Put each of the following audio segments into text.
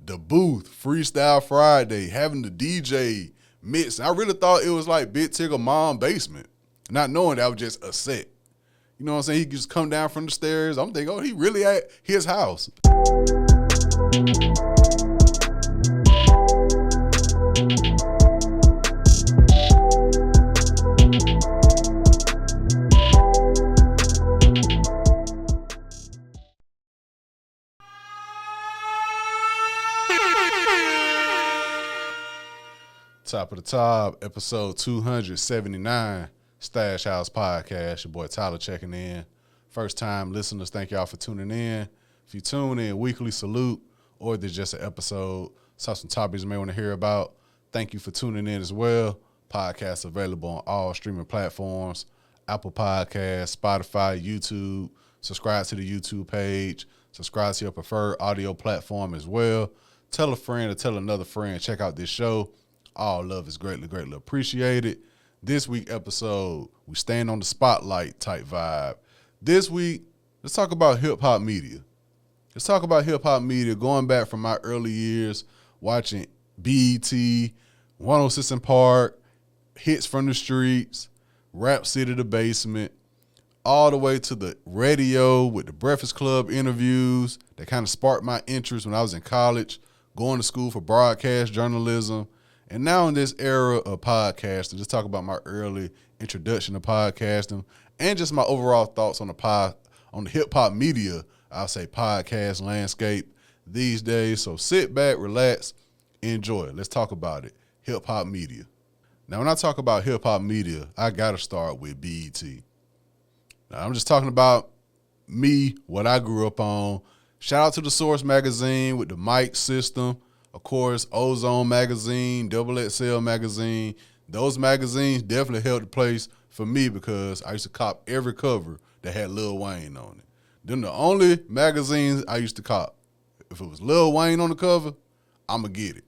the booth, Freestyle Friday, having the DJ mix. I really thought it was like Big Tigger Mom basement, not knowing that was just a set. You know what I'm saying? He could just come down from the stairs. I'm thinking, oh, he really at his house. Top of the Top, episode 279, Stash House Podcast. Your boy Tyler checking in. First time listeners, thank y'all for tuning in. If you tune in weekly, salute, or if there's just an episode, some topics you may want to hear about, thank you for tuning in as well. Podcasts available on all streaming platforms, Apple Podcasts, Spotify, YouTube. Subscribe to the YouTube page. Subscribe to your preferred audio platform as well. Tell a friend or tell another friend, check out this show. All love is greatly, greatly appreciated. This week episode, we stand on the spotlight type vibe. This week, let's talk about hip-hop media. Let's talk about hip-hop media going back from my early years, watching BET, 106 & Park, Hits from the Streets, Rap City The Basement, all the way to the radio with the Breakfast Club interviews that kind of sparked my interest when I was in college, going to school for broadcast journalism. And now in this era of podcasting, just talk about my early introduction to podcasting and just my overall thoughts on the hip-hop media, I'll say podcast landscape these days. So sit back, relax, enjoy it. Let's talk about it. Hip-hop media. Now, when I talk about hip-hop media, I got to start with BET. Now, I'm just talking about me, what I grew up on. Shout out to The Source magazine with the mic system. Of course, Ozone magazine, Double XL magazine. Those magazines definitely held the place for me because I used to cop every cover that had Lil Wayne on it. Them the only magazines I used to cop. If it was Lil Wayne on the cover, I'm going to get it.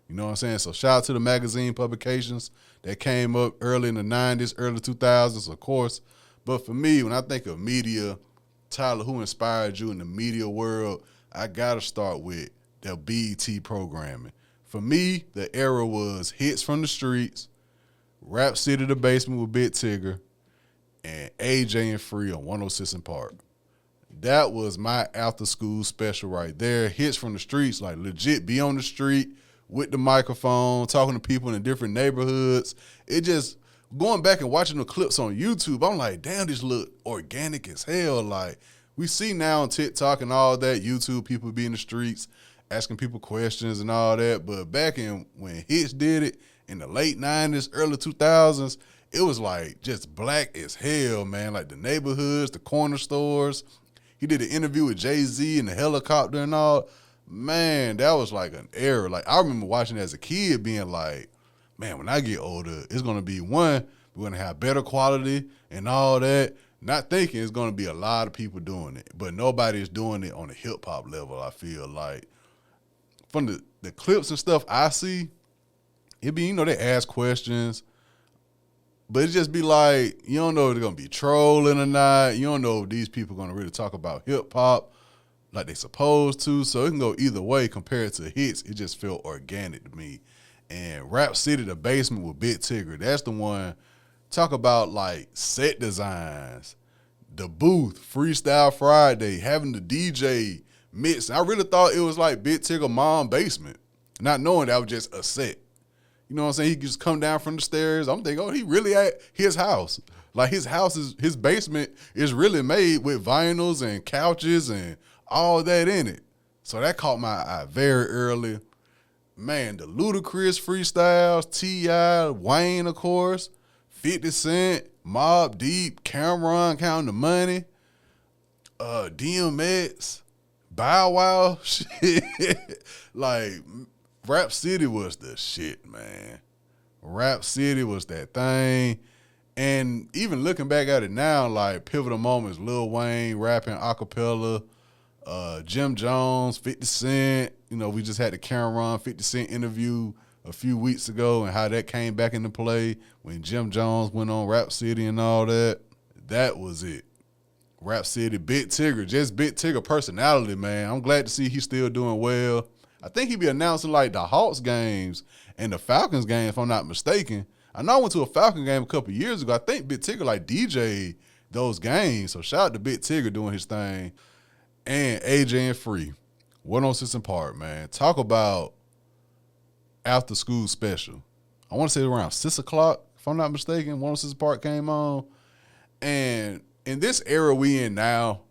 You know what I'm saying? So shout out to the magazine publications that came up early in the 90s, early 2000s, of course. But for me, when I think of media, Tyler, who inspired you in the media world, I got to start with the BET programming. For me, the era was Hits from the Streets, Rap City The Basement with Big Tigger, and AJ and Free on 106 & Park. That was my after-school special right there. Hits from the Streets, like legit be on the street with the microphone, talking to people in the different neighborhoods. It just, going back and watching the clips on YouTube, I'm like, damn, this look organic as hell. Like, we see now on TikTok and all that, YouTube people be in the streets, asking people questions and all that. But back in when Hits did it in the late 90s, early 2000s, it was like just black as hell, man. Like the neighborhoods, the corner stores. He did an interview with Jay-Z in the helicopter and all. Man, that was like an era. Like I remember watching it as a kid being like, man, when I get older, it's going to be one, we're going to have better quality and all that. Not thinking it's going to be a lot of people doing it. But nobody is doing it on a hip-hop level, I feel like. From the clips and stuff I see, it be, they ask questions, but it just be like, you don't know if they're going to be trolling or not. You don't know if these people are going to really talk about hip-hop like they supposed to. So it can go either way compared to Hits. It just felt organic to me. And Rap City The Basement with Big Tigger, that's the one. Talk about like set designs, the booth, Freestyle Friday, having the DJ mix. I really thought it was like Big Tigger Mom basement, not knowing that was just a set. You know what I'm saying? He could just come down from the stairs. I'm thinking, oh, he really at his house. Like his basement is really made with vinyls and couches and all that in it. So that caught my eye very early. Man, the Ludacris freestyles, T.I., Wayne, of course, 50 Cent, Mobb Deep, Cameron counting the money, DMX, Bow Wow, shit. Like, Rap City was the shit, man. Rap City was that thing. And even looking back at it now, like, pivotal moments, Lil Wayne rapping a cappella, Jim Jones, 50 Cent. We just had the Cameron 50 Cent interview a few weeks ago and how that came back into play when Jim Jones went on Rap City and all that. That was it. Rap City, Big Tigger, just Big Tigger personality, man. I'm glad to see he's still doing well. I think he be announcing like the Hawks games and the Falcons game, if I'm not mistaken. I know I went to a Falcon game a couple years ago. I think Big Tigger like DJ those games. So shout out to Big Tigger doing his thing. And AJ and Free, 106 and Park, man. Talk about after school special. I want to say around 6 o'clock, if I'm not mistaken. 106 and Park came on. And in this era we in now,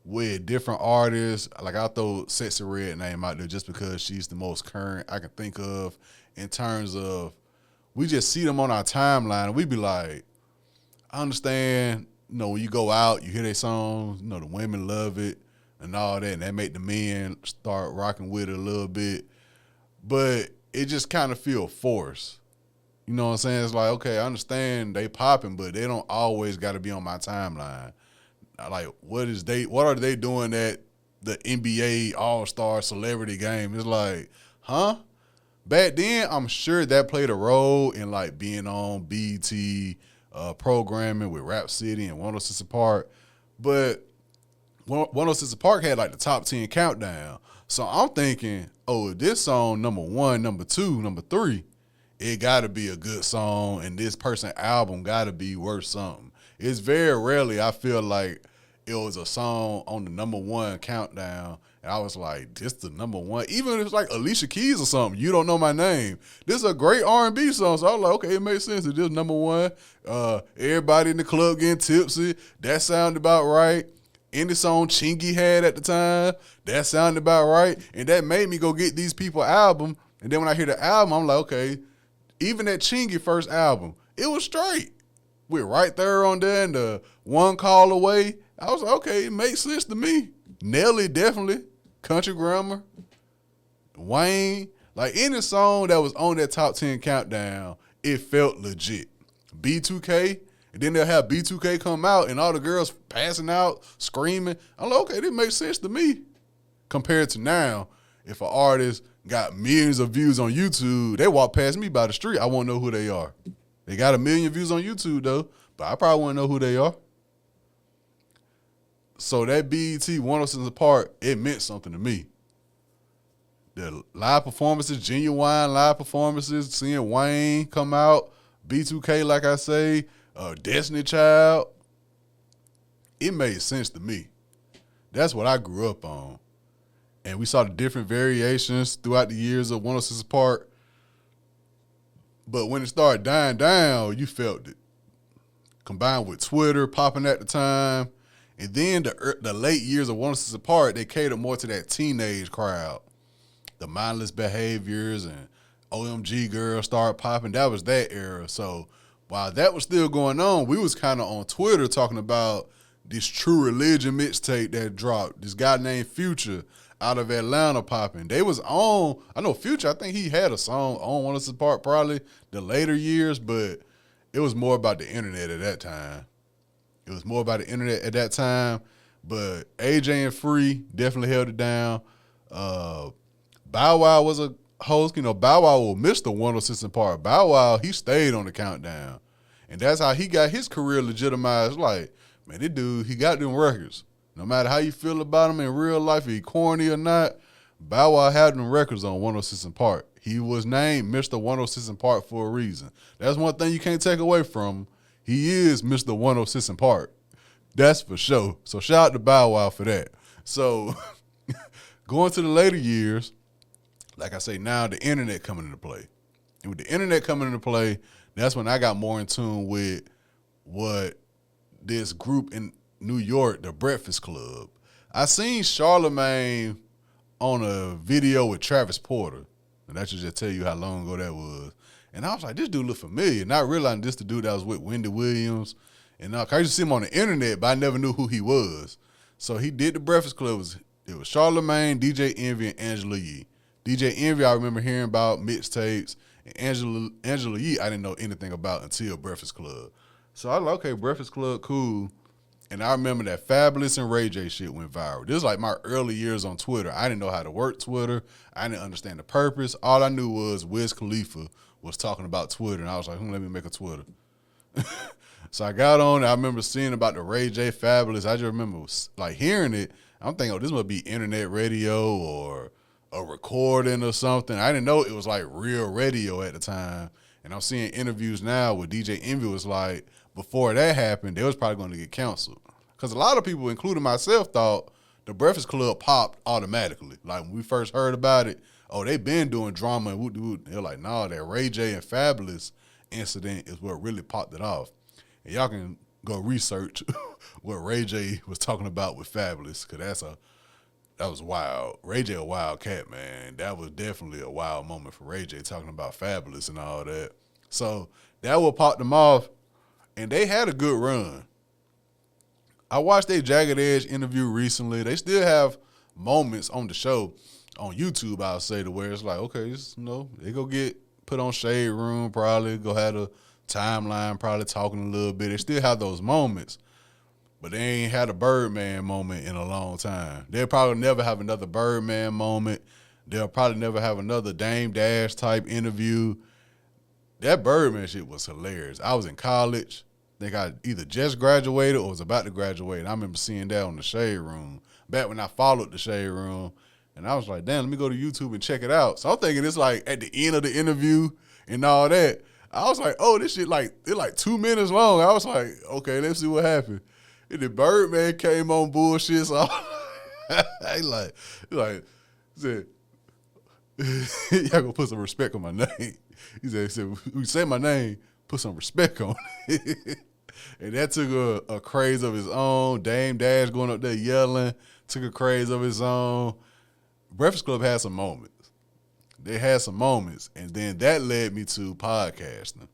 with different artists, like I'll throw Sexy Red name out there just because she's the most current I can think of in terms of we just see them on our timeline and we be like, I understand, when you go out, you hear their songs, the women love it and all that, and that make the men start rocking with it a little bit. But it just kind of feel forced. You know what I'm saying? It's like, okay, I understand they popping, but they don't always got to be on my timeline. Like, what are they doing at the NBA All-Star Celebrity Game? It's like, huh? Back then, I'm sure that played a role in, like, being on BET programming with Rap City and 106 and Park. But 106 and Park had, like, the top 10 countdown. So I'm thinking, if this song number 1, number 2, number 3, it got to be a good song, and this person's album got to be worth something. It's very rarely I feel like it was a song on the number 1 countdown, and I was like, this the number 1. Even if it's like Alicia Keys or something, You Don't Know My Name. This is a great R&B song, so I was like, okay, it makes sense. It is number 1. Everybody in the club getting tipsy. That sounded about right. Any song Chingy had at the time, that sounded about right. And that made me go get these people album. And then when I hear the album, I'm like, okay, even that Chingy first album, it was straight. We're right there on there and the One Call Away. I was like, okay, it makes sense to me. Nelly, definitely. Country Grammar. Wayne. Like any song that was on that top 10 countdown, it felt legit. B2K. And then they'll have B2K come out and all the girls passing out, screaming. I'm like, okay, this makes sense to me. Compared to now, if an artist got millions of views on YouTube, they walk past me by the street, I won't know who they are. They got 1 million views on YouTube, though, but I probably wouldn't know who they are. So that BET 106 and Park, it meant something to me. The live performances, genuine live performances, seeing Wayne come out, B2K, like I say, Destiny Child, it made sense to me. That's what I grew up on. And we saw the different variations throughout the years of 106 and Park. But when it started dying down, you felt it. Combined with Twitter popping at the time. And then the late years of 106 and Park, they catered more to that teenage crowd. The mindless behaviors and OMG girls started popping. That was that era. So while that was still going on, we was kind of on Twitter talking about this True Religion mixtape that dropped. This guy named Future out of Atlanta popping. They was on, I know Future, I think he had a song on 106 and Park probably the later years, but it was more about the internet at that time. It was more about the internet at that time, but AJ and Free definitely held it down. Bow Wow was a host. Bow Wow will miss the 106 and Park. Bow Wow, he stayed on the countdown. And that's how he got his career legitimized. Like, man, this dude, he got them records. No matter how you feel about him in real life, if he corny or not, Bow Wow had them records on 106 and Park. He was named Mr. 106 and Park for a reason. That's one thing you can't take away from him. He is Mr. 106 and Park. That's for sure. So shout out to Bow Wow for that. So going to the later years, like I say, now the internet coming into play. And with the internet coming into play, that's when I got more in tune with what this group in New York, the Breakfast Club. I seen Charlemagne on a video with Travis Porter. And that should just tell you how long ago that was. And I was like, this dude look familiar. Not realizing this the dude that was with Wendy Williams. And I used to see him on the internet, but I never knew who he was. So he did the Breakfast Club. It was Charlemagne, DJ Envy, and Angela Yee. DJ Envy, I remember hearing about mixtapes. And Angela Yee, I didn't know anything about until Breakfast Club. So I was like, okay, Breakfast Club, cool. And I remember that Fabulous and Ray J shit went viral. This was like my early years on Twitter. I didn't know how to work Twitter. I didn't understand the purpose. All I knew was Wiz Khalifa was talking about Twitter, and I was like, let me make a Twitter. So I got on, and I remember seeing about the Ray J Fabulous. I just remember like hearing it. I'm thinking, this must be internet radio or a recording or something. I didn't know it was like real radio at the time. And I'm seeing interviews now where DJ Envy was like, before that happened, they was probably going to get canceled. Because a lot of people, including myself, thought the Breakfast Club popped automatically. Like when we first heard about it, oh, they been doing drama and woot. They're like, nah, that Ray J and Fabulous incident is what really popped it off. And y'all can go research what Ray J was talking about with Fabulous, because that was wild. Ray J a wild cat, man. That was definitely a wild moment for Ray J talking about Fabulous and all that. So that would pop them off, and they had a good run. I watched their Jagged Edge interview recently. They still have moments on the show on YouTube, I'll say, to where it's like, okay, they go get put on Shade Room, probably go have a timeline, probably talking a little bit. They still have those moments, but they ain't had a Birdman moment in a long time. They'll probably never have another Birdman moment. They'll probably never have another Dame Dash type interview. That Birdman shit was hilarious. I was in college. I think I either just graduated or was about to graduate. And I remember seeing that on the Shade Room back when I followed the Shade Room. And I was like, damn, let me go to YouTube and check it out. So I'm thinking it's like at the end of the interview and all that. I was like, oh, this shit it's like 2 minutes long. I was like, okay, let's see what happened. And the Birdman came on bullshit. So I said, y'all gonna put some respect on my name. He said, we say my name, put some respect on it. And that took a craze of his own. Dame Dash going up there yelling, took a craze of his own. Breakfast Club had some moments. They had some moments, and then that led me to podcasting.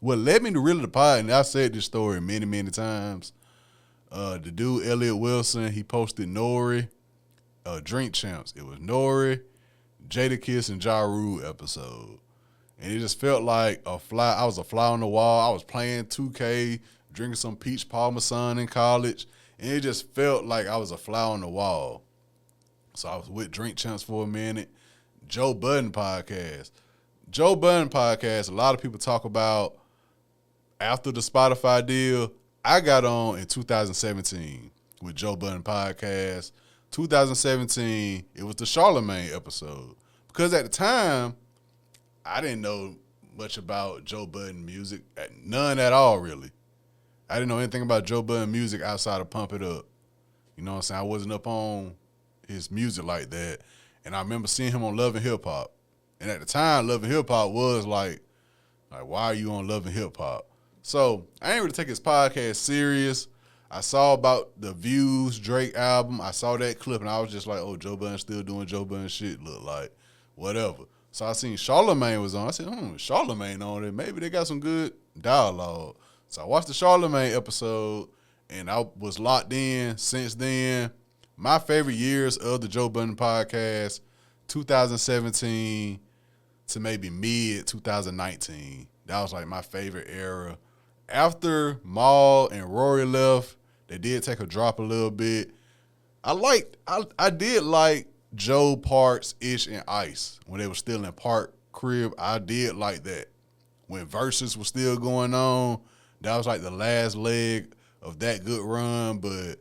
What led me to really the pod, and I've said this story many, many times, the dude, Elliot Wilson, he posted Nori, Drink Champs. It was Nori, Jadakiss, and Ja Rule episode. And it just felt like I was a fly on the wall. I was playing 2K, drinking some peach parmesan in college, and it just felt like I was a fly on the wall. So I was with Drink Champs for a minute. Joe Budden podcast. Joe Budden podcast, a lot of people talk about after the Spotify deal. I got on in 2017 with Joe Budden podcast. 2017, it was the Charlemagne episode. Because at the time, I didn't know much about Joe Budden music. None at all, really. I didn't know anything about Joe Budden music outside of Pump It Up. You know what I'm saying? I wasn't up on his music like that. And I remember seeing him on Love and Hip Hop. And at the time, Love and Hip Hop was like, why are you on Love and Hip Hop? So I ain't really take his podcast serious. I saw about the Views Drake album. I saw that clip, and I was just like, oh, Joe Budden still doing Joe Budden shit. Look like whatever. So I seen Charlemagne was on. I said, Charlemagne on it. Maybe they got some good dialogue. So I watched the Charlemagne episode, and I was locked in since then. My favorite years of the Joe Budden podcast, 2017 to maybe mid-2019. That was like my favorite era. After Mal and Rory left, they did take a drop a little bit. I did like Joe, Parks, Ish, and Ice when they were still in Park crib. I did like that. When Versus was still going on, that was like the last leg of that good run. But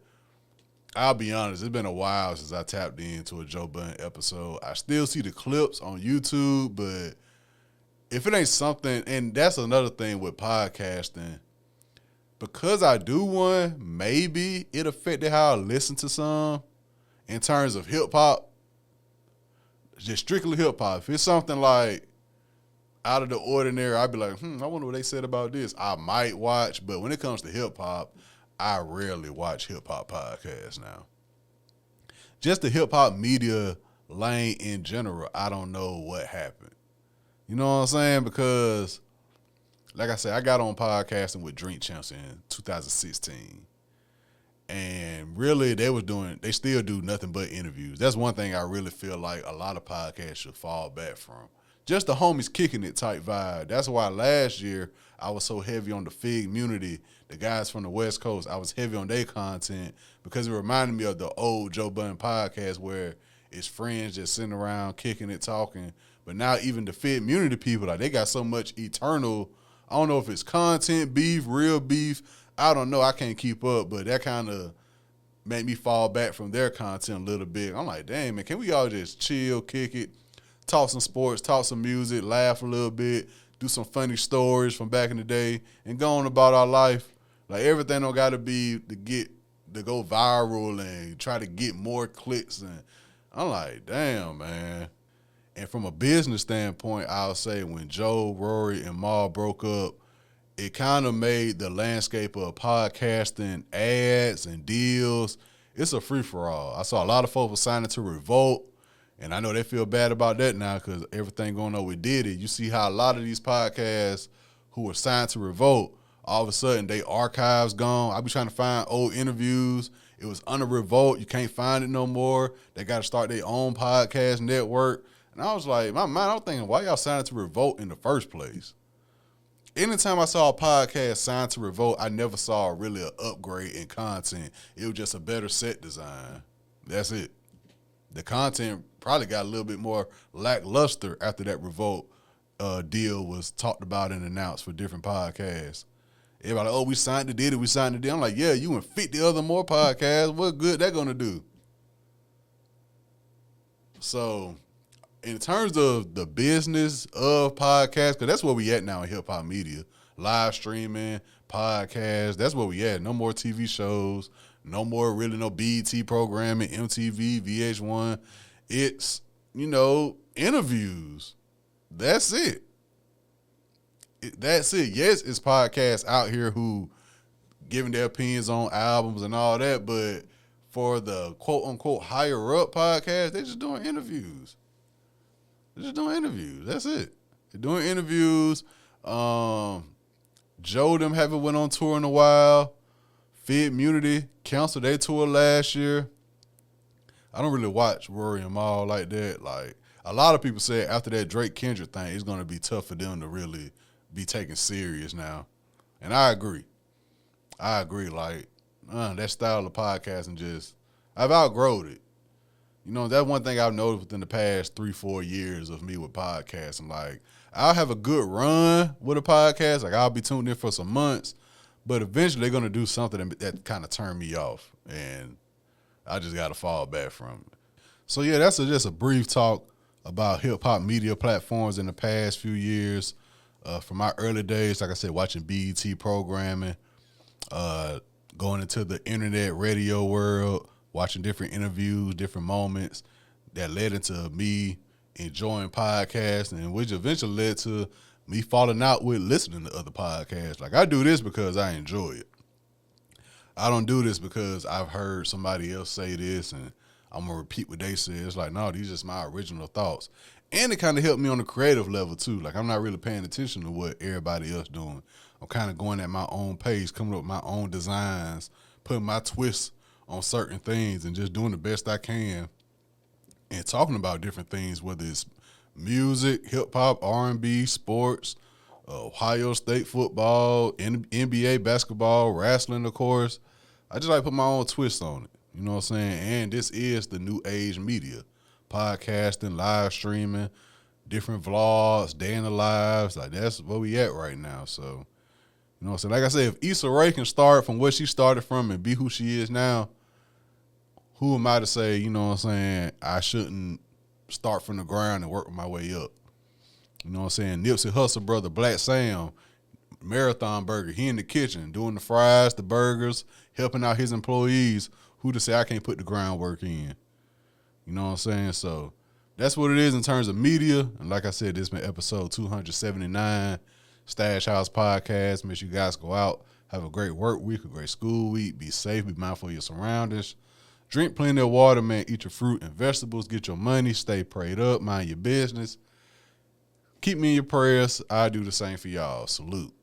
I'll be honest, it's been a while since I tapped into a Joe Budden episode. I still see the clips on YouTube, but if it ain't something, and that's another thing with podcasting, because I do one, maybe it affected how I listen to some in terms of hip-hop, just strictly hip-hop. If it's something like out of the ordinary, I'd be like, I wonder what they said about this. I might watch, but when it comes to hip-hop, I rarely watch hip-hop podcasts now. Just the hip-hop media lane in general, I don't know what happened. You know what I'm saying? Because, like I said, I got on podcasting with Drink Champs in 2016. And really, they still do nothing but interviews. That's one thing I really feel like a lot of podcasts should fall back from. Just the homies kicking it type vibe. That's why last year I was so heavy on the Fig Community, the guys from the West Coast. I was heavy on their content because it reminded me of the old Joe Budden podcast where it's friends just sitting around kicking it, talking. But now even the Fig Community people, like they got so much eternal, I don't know if it's content beef, real beef. I don't know. I can't keep up, but that kind of make me fall back from their content a little bit. I'm like, dang, man, can we all just chill, kick it, talk some sports, talk some music, laugh a little bit, do some funny stories from back in the day, and go on about our life? Like, everything don't got to be to go viral and try to get more clicks. And I'm like, damn, man. And from a business standpoint, I'll say when Joe, Rory, and Mal broke up, it kind of made the landscape of podcasting, ads, and deals, it's a free-for-all. I saw a lot of folks signing to Revolt, and I know they feel bad about that now because everything going on with Diddy. You see how a lot of these podcasts who are signed to Revolt, all of a sudden they archives gone. I be trying to find old interviews. It was under Revolt. You can't find it no more. They got to start their own podcast network. And I was like, in my mind, I was thinking, why y'all signed to Revolt in the first place? Anytime I saw a podcast signed to Revolt, I never saw really an upgrade in content. It was just a better set design. That's it. The content probably got a little bit more lackluster after that Revolt deal was talked about and announced for different podcasts. Everybody like, oh, we signed the deal, we signed the deal. I'm like, yeah, you and 50 other more podcasts. What good that going to do? So in terms of the business of podcasts, because that's where we at now in hip-hop media, live streaming, podcasts, that's where we at. No more TV shows, no more really no BET programming, MTV, VH1. It's, interviews. That's it. That's it. Yes, it's podcasts out here who giving their opinions on albums and all that, but for the quote-unquote higher-up podcast, they're just doing interviews. They're just doing interviews. That's it. They're doing interviews. Joe them haven't went on tour in a while. Fid Munity canceled their tour last year. I don't really watch Rory and Mal like that. Like, a lot of people said after that Drake Kendrick thing, it's going to be tough for them to really be taken serious now. And I agree. Like, that style of podcasting I've outgrown it. That's one thing I've noticed within the past 3-4 years of me with podcasting. Like, I'll have a good run with a podcast. Like, I'll be tuned in for some months, but eventually they're going to do something that kind of turn me off, and I just got to fall back from it. So, yeah, that's just a brief talk about hip-hop media platforms in the past few years. From my early days, like I said, watching BET programming, going into the internet radio world, watching different interviews, different moments that led into me enjoying podcasting, which eventually led to me falling out with listening to other podcasts. Like, I do this because I enjoy it. I don't do this because I've heard somebody else say this and I'm going to repeat what they said. It's like, no, these are just my original thoughts. And it kind of helped me on the creative level, too. Like, I'm not really paying attention to what everybody else doing. I'm kind of going at my own pace, coming up with my own designs, putting my twists on certain things and just doing the best I can and talking about different things, whether it's music, hip-hop, R&B, sports, Ohio State football, NBA basketball, wrestling, of course. I just like to put my own twist on it. You know what I'm saying? And this is the new age media. Podcasting, live streaming, different vlogs, day in the lives. Like, that's where we at right now. So, you know what I'm saying? Like I said, if Issa Rae can start from where she started from and be who she is now, who am I to say, you know what I'm saying, I shouldn't start from the ground and work my way up? You know what I'm saying? Nipsey Hussle brother, Black Sam, Marathon Burger, he in the kitchen doing the fries, the burgers, helping out his employees. Who to say I can't put the groundwork in? You know what I'm saying? So that's what it is in terms of media. And like I said, this has been episode 279, Stash House Podcast. Make sure you guys go out, have a great work week, a great school week. Be safe, be mindful of your surroundings. Drink plenty of water, man. Eat your fruit and vegetables. Get your money. Stay prayed up. Mind your business. Keep me in your prayers. I do the same for y'all. Salute.